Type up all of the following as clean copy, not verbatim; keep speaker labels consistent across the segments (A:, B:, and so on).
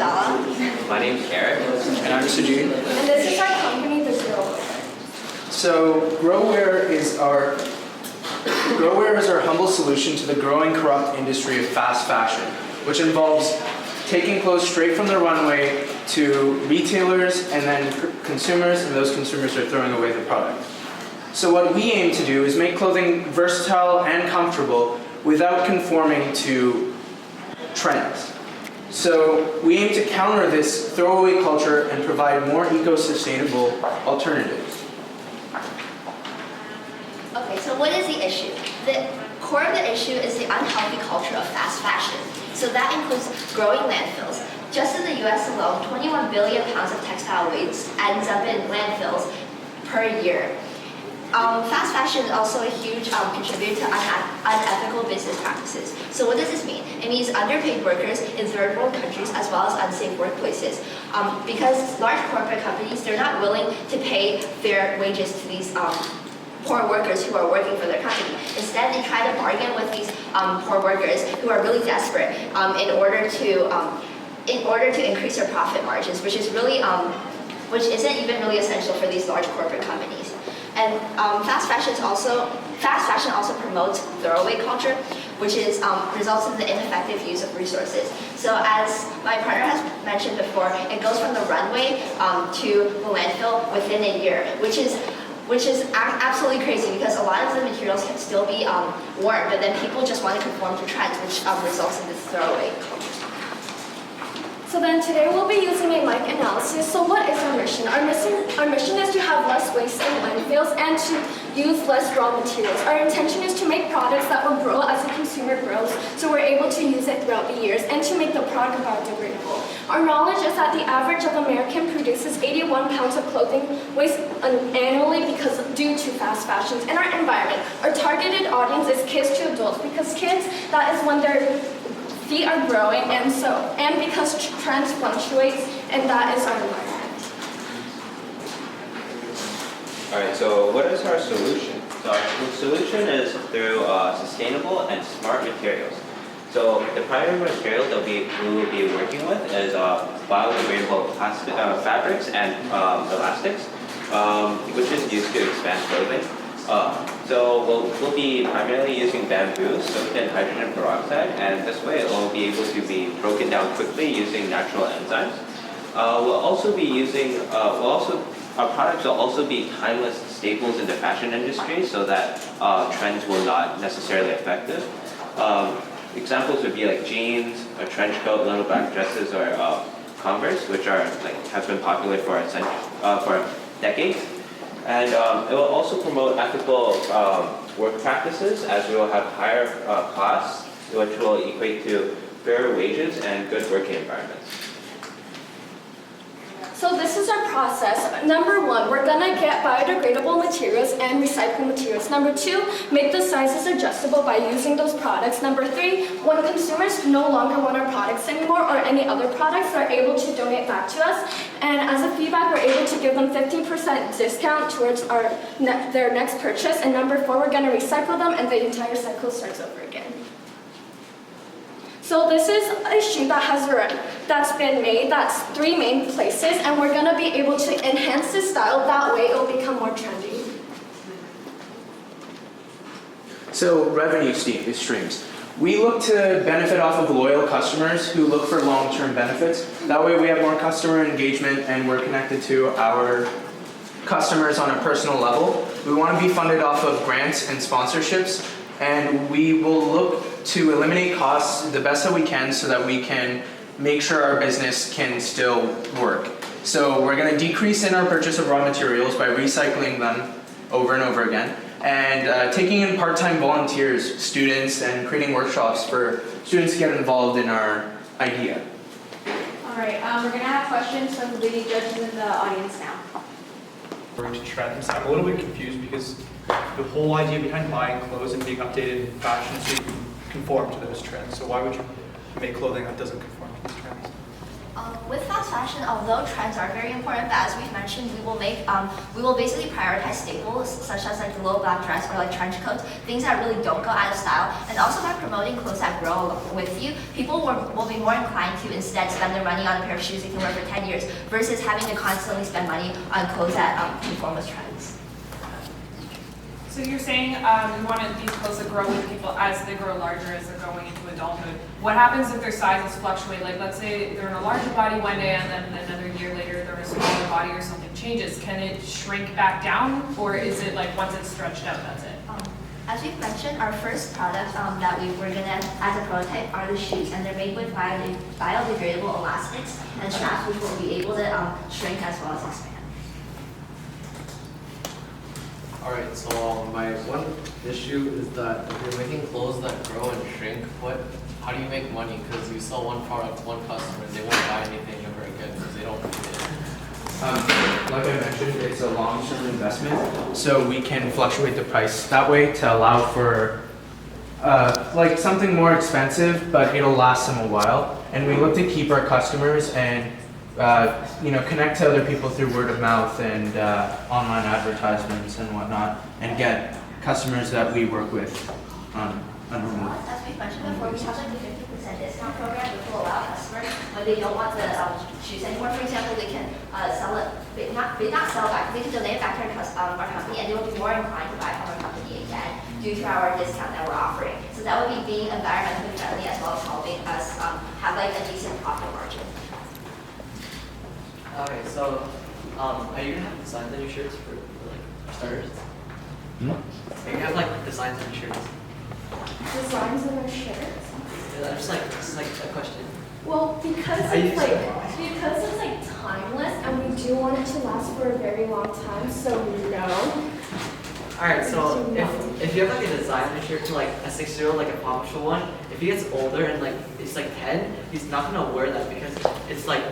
A: Bella.
B: My name's Eric.
C: And I'm Sajid.
A: And this is our company, the Growware.
C: So Growware is our humble solution to the growing corrupt industry of fast fashion, which involves taking clothes straight from the runway to retailers and then consumers, and those consumers are throwing away the product. So what we aim to do is make clothing versatile and comfortable without conforming to trends. So we aim to counter this throwaway culture and provide more eco-sustainable alternatives.
A: Okay, so what is the issue? The core of the issue is the unhealthy culture of fast fashion. So that includes growing landfills. Just in the US alone, 21 billion pounds of textile waste ends up in landfills per year. Fast fashion is also a huge contributor to unethical business practices. So what does this mean? It means underpaid workers in third world countries as well as unsafe workplaces. Because large corporate companies, they're not willing to pay fair wages to these poor workers who are working for their company. Instead, they try to bargain with these poor workers who are really desperate in order to increase their profit margins, which isn't even really essential for these large corporate companies. And fast fashion also promotes throwaway culture, which results in the ineffective use of resources. So as my partner has mentioned before, it goes from the runway to the landfill within a year, which is absolutely crazy because a lot of the materials can still be worn, but then people just want to conform to trends, which results in this throwaway culture.
D: So then today we'll be using a mic analysis. So what is our mission? Our mission is to have less waste in landfills and to use less raw materials. Our intention is to make products that will grow as the consumer grows, so we're able to use it throughout the years, and to make the product biodegradable. Our knowledge is that the average of American produces 81 pounds of clothing waste annually due to fast fashions in our environment. Our targeted audience is kids to adults, because kids, that is when their feet are growing, and because trends fluctuate, and that is our environment.
B: All right, so what is our solution? So our solution is through sustainable and smart materials. So the primary material that we will be working with is biodegradable plastic, fabrics and elastics, which is used to expand clothing. So we'll be primarily using bamboo soaked in hydrogen peroxide, and this way it will be able to be broken down quickly using natural enzymes. Our products will also be timeless staples in the fashion industry, so that trends will not necessarily affect it. Examples would be like jeans, a trench coat, little black dresses, or Converse, which have been popular for decades. And it will also promote ethical work practices, as we will have higher costs, which will equate to fairer wages and good working environments.
D: So this is our process. Number 1, we're gonna get biodegradable materials and recycled materials. Number 2, make the sizes adjustable by using those products. Number 3, when consumers no longer want our products anymore or any other products, they're able to donate back to us. And as a feedback, we're able to give them 15% discount towards their next purchase. And number 4, we're gonna recycle them, and the entire cycle starts over again. So this is a shoe that's been made, that's 3 main places, and we're gonna be able to enhance the style, that way it'll become more trendy.
C: So revenue streams. We look to benefit off of loyal customers who look for long-term benefits. That way we have more customer engagement and we're connected to our customers on a personal level. We want to be funded off of grants and sponsorships, and we will look to eliminate costs the best that we can so that we can make sure our business can still work. So we're going to decrease in our purchase of raw materials by recycling them over and over again, and taking in part-time volunteers, students, and creating workshops for students to get involved in our idea.
E: All right, we're going to have questions from the judges in the audience now.
F: To trends. I'm a little bit confused because the whole idea behind buying clothes and being updated in fashion is to conform to those trends. So why would you make clothing that doesn't conform to these trends?
A: With fast fashion, although trends are very important, but as we've mentioned, we will basically prioritize staples such as like the low black dress or like trench coats, things that really don't go out of style. And also by promoting clothes that grow with you, people will be more inclined to instead spend their money on a pair of shoes they can wear for 10 years versus having to constantly spend money on clothes that conform with trends.
G: So you're saying you wanted these clothes to grow with people as they grow larger, as they're going into adulthood. What happens if their sizes fluctuate? Like let's say they're in a larger body one day and then another year later they're in a smaller body or something changes. Can it shrink back down, or is it like once it's stretched out, that's it?
A: As we've mentioned, our first product that we're gonna, as a prototype, are the shoes, and they're made with biodegradable elastics and straps, which will be able to shrink as well as expand.
H: Alright, so my one issue is that if you're making clothes that grow and shrink, how do you make money? Because you sell one product to one customer and they won't buy anything ever again because they don't need it.
C: Like I mentioned, it's a long-term investment, so we can fluctuate the price that way to allow for like something more expensive, but it'll last them a while. And we look to keep our customers and connect to other people through word of mouth and online advertisements and whatnot, and get customers that we work with on a normal.
A: As we mentioned before, we have like the 50% discount program, which will allow customers when they don't want the shoes anymore. For example, they can sell it, not sell back, they can donate it back to our company, and they will be more inclined to buy from our company again due to our discount that we're offering. So that would be being environmentally friendly as well as helping us have like a decent profit margin.
I: Okay, so are you gonna have designs on your shirts for like starters? Are you gonna have like designs on your shirts?
D: Designs on our shirts?
I: Yeah, just like a question.
D: Well, because it's like timeless and we do want it to last for a very long time, so no.
I: Alright, so if you have like a design on your shirt to like a 6-year-old, like a Paw Patrol one, if he gets older and like it's like 10, he's not gonna wear that because it's like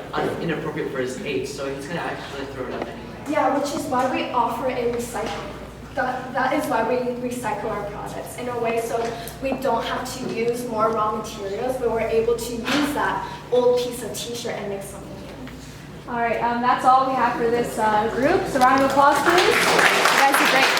I: inappropriate for his age, so he's gonna actually throw it up anyway.
D: Yeah, which is why we offer a recycling. That is why we recycle our products in a way so we don't have to use more raw materials, but we're able to use that old piece of t-shirt and make something new.
E: All right, that's all we have for this group. So round of applause, please. You guys did great.